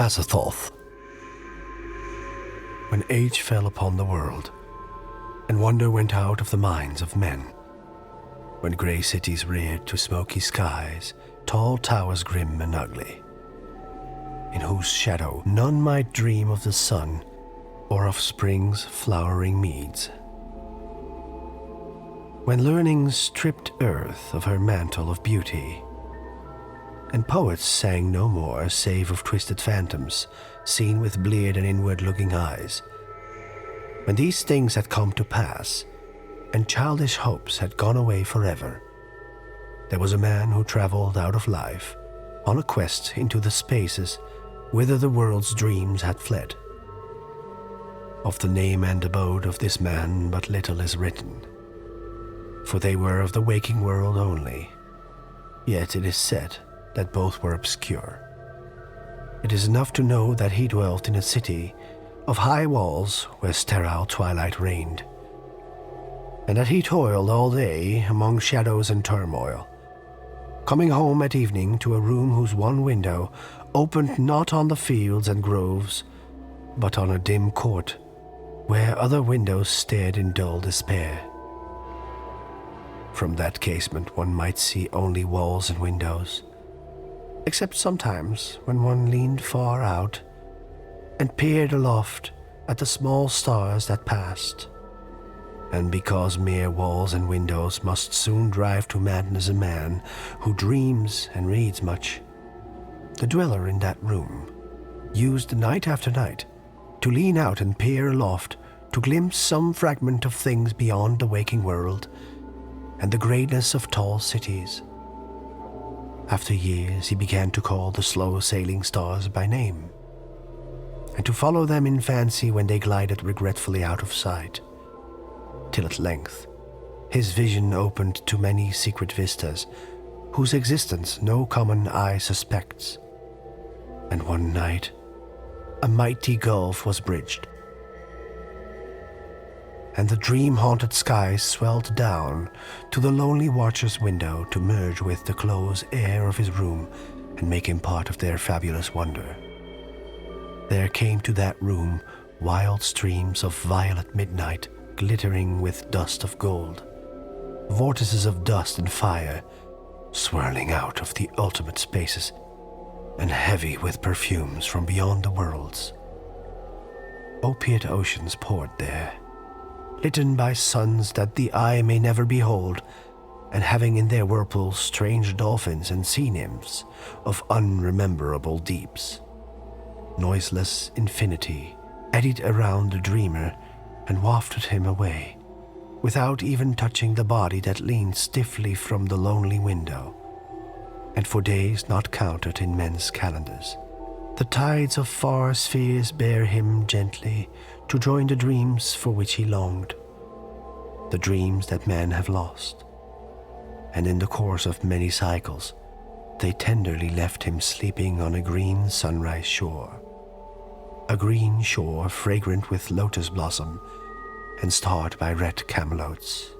Azathoth. When age fell upon the world, and wonder went out of the minds of men, when grey cities reared to smoky skies, tall towers grim and ugly, in whose shadow none might dream of the sun or of spring's flowering meads. When learning stripped earth of her mantle of beauty, and poets sang no more save of twisted phantoms seen with bleared and inward-looking eyes, when these things had come to pass, and childish hopes had gone away forever, there was a man who travelled out of life on a quest into the spaces whither the world's dreams had fled. Of the name and abode of this man but little is written, for they were of the waking world only, yet it is said that both were obscure. It is enough to know that he dwelt in a city of high walls where sterile twilight reigned, and that he toiled all day among shadows and turmoil, coming home at evening to a room whose one window opened not on the fields and groves, but on a dim court where other windows stared in dull despair. From that casement one might see only walls and windows, except sometimes when one leaned far out and peered aloft at the small stars that passed. And because mere walls and windows must soon drive to madness a man who dreams and reads much, the dweller in that room used night after night to lean out and peer aloft to glimpse some fragment of things beyond the waking world and the greyness of tall cities. After years he began to call the slow-sailing stars by name, and to follow them in fancy when they glided regretfully out of sight, till at length his vision opened to many secret vistas whose existence no common eye suspects, and one night a mighty gulf was bridged, and the dream-haunted skies swelled down to the lonely watcher's window to merge with the close air of his room and make him part of their fabulous wonder. There came to that room wild streams of violet midnight glittering with dust of gold, vortices of dust and fire swirling out of the ultimate spaces and heavy with perfumes from beyond the worlds. Opiate oceans poured there, litten by suns that the eye may never behold, and having in their whirlpools strange dolphins and sea nymphs of unrememberable deeps. Noiseless infinity eddied around the dreamer and wafted him away, without even touching the body that leaned stiffly from the lonely window, and for days not counted in men's calendars, the tides of far spheres bear him gently to join the dreams for which he longed, the dreams that men have lost. And in the course of many cycles, they tenderly left him sleeping on a green sunrise shore, a green shore fragrant with lotus blossom and starred by red camelots.